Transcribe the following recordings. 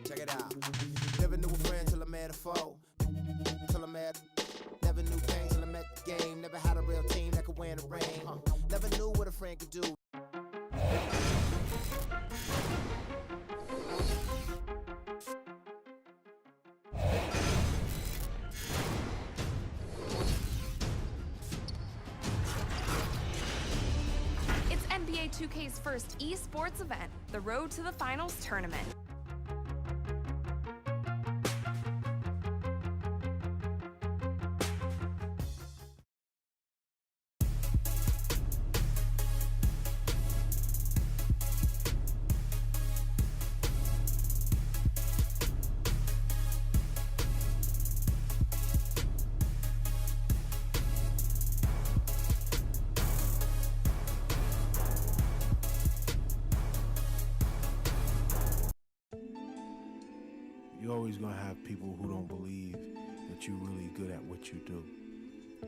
Check it out. Never knew a friend till I met a foe. Never knew pain till I met the game. Never had a real team that could win the rain. Never knew what a friend could do. It's NBA 2K's first esports event, the Road to the Finals tournament. You're always gonna have people who don't believe that you're really good at what you do,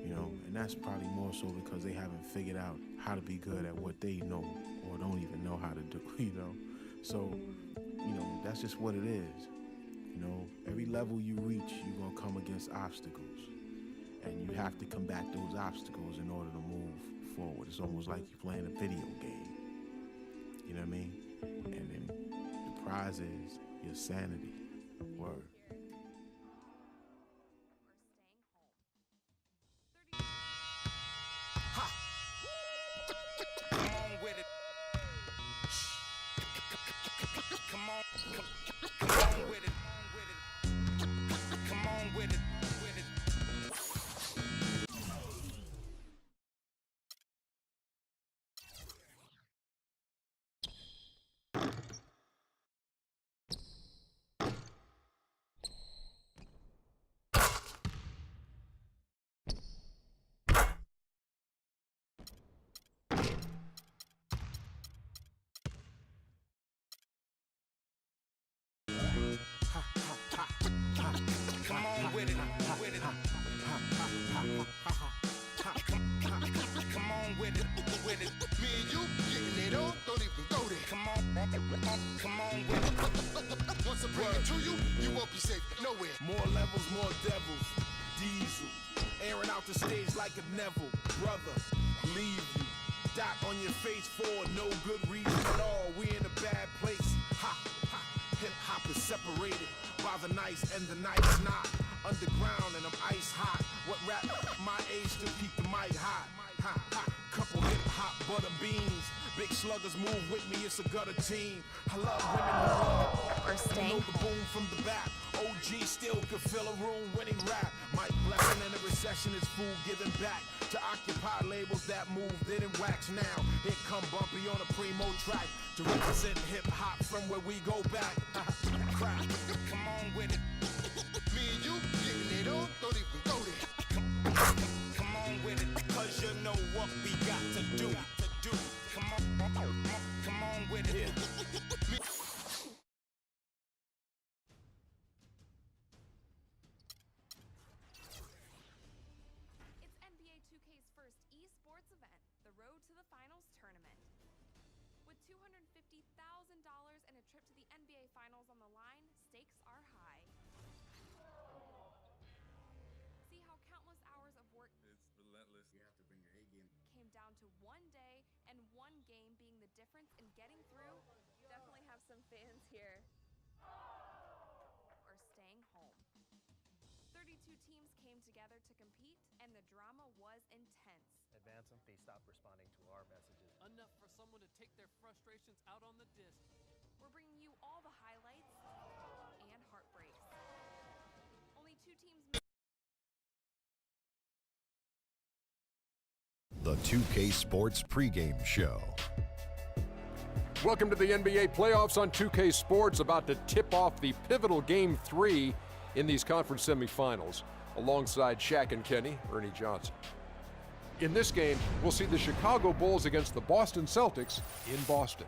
you know, and that's probably more so because they haven't figured out how to be good at what they know or don't even know how to do, you know. So, you know, that's just what it is. You know, every level you reach, you're gonna come against obstacles, and you have to combat those obstacles in order to move forward. It's almost like you're playing a video game, you know what I mean? And then the prize is your sanity. Word. Come on with it. Come on with it. Come on with it. Come on with it, with it. Come on with it, with it. Me and you getting it on, don't even go there. Come on with it. Once I bring it to you, you won't be safe nowhere. More levels, more devils. Diesel, airing out the stage like a Neville. Brother, leave you. Dot on your face for no good reason at all. We in a bad place. Ha, ha. Hip hop is separated by the nice and the nice not. Underground and I'm ice hot. What rap my age to keep the mic hot? Ha, ha. Couple hip hop butter beans. Big sluggers move with me, it's a gutter team. I love women who love Or staying know the boom from the back. OG still could fill a room when he rap. Mike blessing in the recession is food giving back to occupy labels that move, didn't wax now. Here come Bumpy on a primo track to represent hip hop from where we go back. Crap. Come on with it. Me and you getting it on, don't even go there. Come on with it, cause you know what we got to do. Come on with it. Yeah. It's NBA 2K's first esports event, the Road to the Finals tournament. With $250,000 and a trip to the NBA Finals on the line, stakes are high. See how countless hours of work It's relentless. You have to bring your A game. came down to one day and one game being the difference in getting through. Definitely have some fans here. Or staying home. 32 teams came together to compete, and the drama was intense. Advancing, they stopped responding to our messages. Enough for someone to take their frustrations out on the disc. We're bringing you all the highlights and heartbreaks. Only two teams. The 2K Sports pregame show. Welcome to the NBA playoffs on 2K Sports, about to tip off the pivotal Game 3 in these conference semifinals. Alongside Shaq and Kenny, Ernie Johnson. In this game, we'll see the Chicago Bulls against the Boston Celtics in Boston.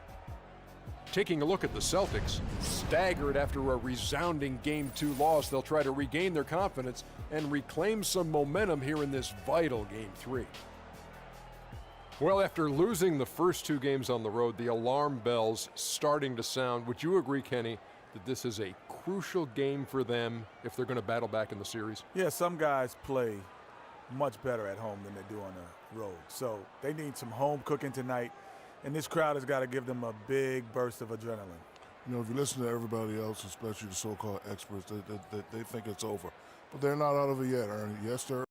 taking a look at the Celtics, staggered after a resounding Game 2 loss, they'll try to regain their confidence and reclaim some momentum here in this vital Game 3. Well, after losing the first 2 games on the road, the alarm bells starting to sound. Would you agree, Kenny, that this is a crucial game for them if they're going to battle back in the series? Yeah, some guys play much better at home than they do on the road. So they need some home cooking tonight, and this crowd has got to give them a big burst of adrenaline. You know, if you listen to everybody else, especially the so-called experts, they think it's over. But they're not out of it yet, Ernie. Yes, sir.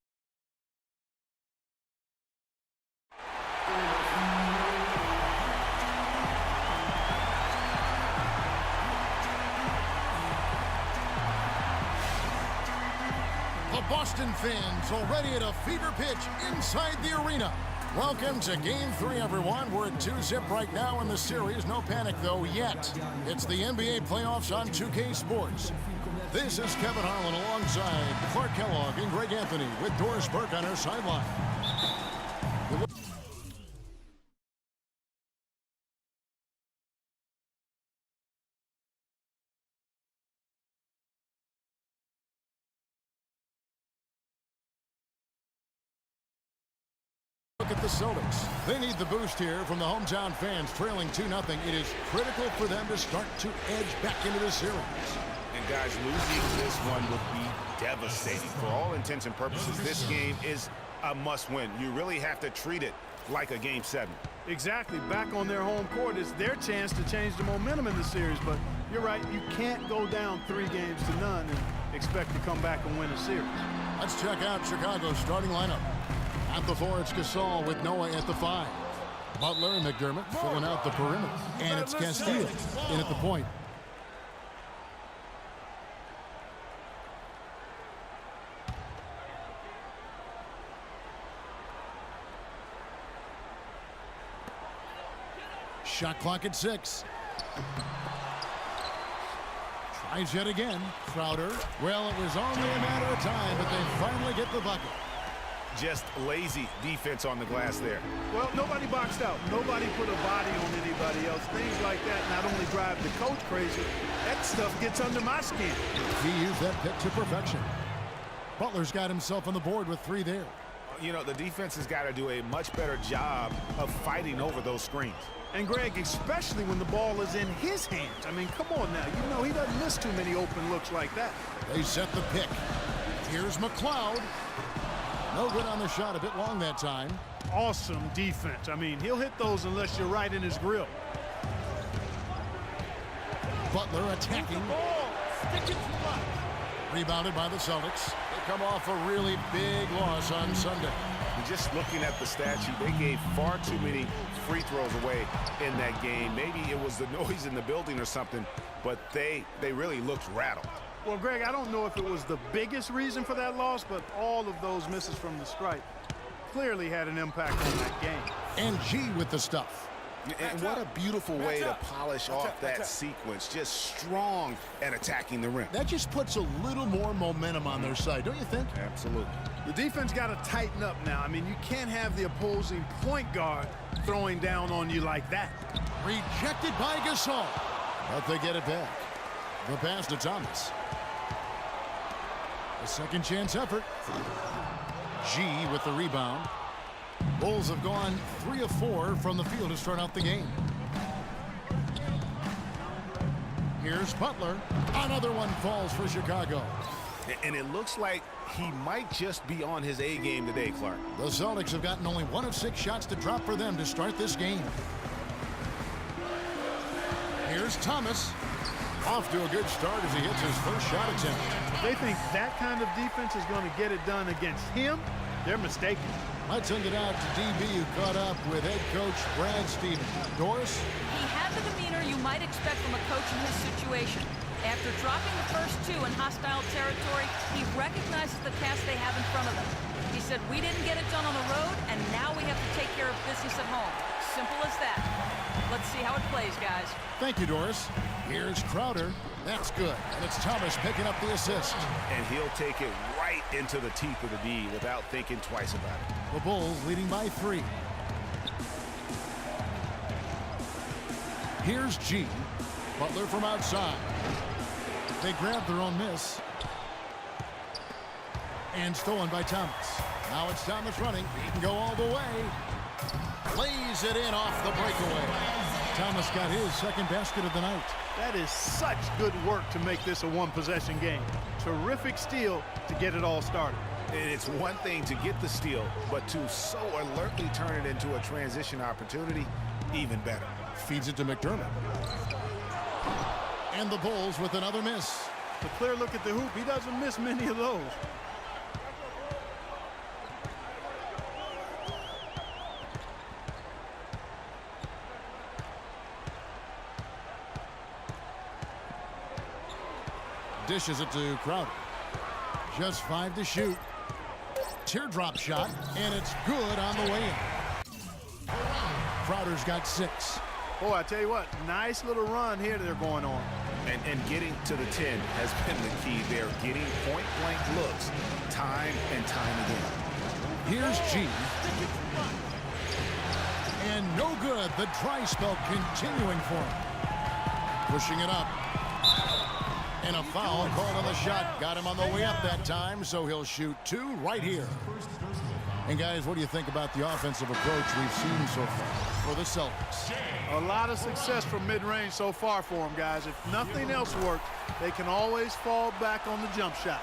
Boston fans already at a fever pitch inside the arena. Welcome to Game 3, everyone. We're at 2-zip right now in the series. No panic, though, yet. It's the NBA playoffs on 2K Sports. This is Kevin Harlan alongside Clark Kellogg and Greg Anthony with Doris Burke on our sideline. Look at the Celtics. They need the boost here from the hometown fans, trailing 2-0. It is critical for them to start to edge back into the series. And guys, losing this one would be devastating. For all intents and purposes, this game is a must-win. You really have to treat it like a Game 7. Exactly. Back on their home court, it's their chance to change the momentum in the series. But you're right, you can't go down 3-0 and expect to come back and win a series. Let's check out Chicago's starting lineup. At the 4, it's Gasol with Noah at the 5. Butler and McDermott filling out the perimeter. And it's Castillo in at the point. Shot clock at 6. Tries yet again. Crowder. Well, it was only a matter of time, but they finally get the bucket. Just lazy defense on the glass there. Well, nobody boxed out. Nobody put a body on anybody else. Things like that not only drive the coach crazy, that stuff gets under my skin. He used that pick to perfection. Butler's got himself on the board with 3 there. You know, the defense has got to do a much better job of fighting over those screens. And Greg, especially when the ball is in his hands. I mean, come on now. You know he doesn't miss too many open looks like that. They set the pick. Here's McLeod. No good on the shot, a bit long that time. Awesome defense. I mean, he'll hit those unless you're right in his grill. Butler attacking. Rebounded by the Celtics. They come off a really big loss on Sunday. Just looking at the stat sheet, they gave far too many free throws away in that game. Maybe it was the noise in the building or something, but they really looked rattled. Well, Greg, I don't know if it was the biggest reason for that loss, but all of those misses from the stripe clearly had an impact on that game. And G with the stuff. And what a beautiful way to polish off that sequence. Just strong at attacking the rim. That just puts a little more momentum on their side, don't you think? Absolutely. The defense got to tighten up now. I mean, you can't have the opposing point guard throwing down on you like that. Rejected by Gasol. But they get it back. The pass to Thomas. A second chance effort. G with the rebound. Bulls have gone 3 of 4 from the field to start out the game. Here's Butler. Another one falls for Chicago. And it looks like he might just be on his A game today, Clark. The Celtics have gotten only 1 of 6 shots to drop for them to start this game. Here's Thomas. Off to a good start as he hits his first shot attempt. If they think that kind of defense is going to get it done against him, they're mistaken. Let's send it out to DB, who caught up with head coach Brad Stevens. Doris? He had the demeanor you might expect from a coach in his situation. After dropping the first 2 in hostile territory, he recognizes the task they have in front of them. He said, we didn't get it done on the road, and now we have to take care of business at home. Simple as that. Let's see how it plays, guys. Thank you, Doris. Here's Crowder. That's good. And it's Thomas picking up the assist. And he'll take it right into the teeth of the D without thinking twice about it. The Bulls leading by 3. Here's G. Butler from outside. They grab their own miss. And stolen by Thomas. Now it's Thomas running. He can go all the way. Plays it in off the breakaway. Thomas got his second basket of the night. That is such good work to make this a one-possession game. Terrific steal to get it all started. And it's one thing to get the steal, but to so alertly turn it into a transition opportunity, even better. Feeds it to McDermott. And the Bulls with another miss. A clear look at the hoop. He doesn't miss many of those. Dishes it to Crowder. Just 5 to shoot. Teardrop shot, and it's good on the way in. Crowder's got 6. Boy, I tell you what, nice little run here they're going on. And getting to the 10 has been the key there. Getting point-blank looks time and time again. Here's G. And no good. The dry spell continuing for him. Pushing it up. And a foul called on the shot. Got him on the way up that time, so he'll shoot 2 right here. And guys, what do you think about the offensive approach we've seen so far for the Celtics? A lot of success from mid-range so far for them, guys. If nothing else works, they can always fall back on the jump shot.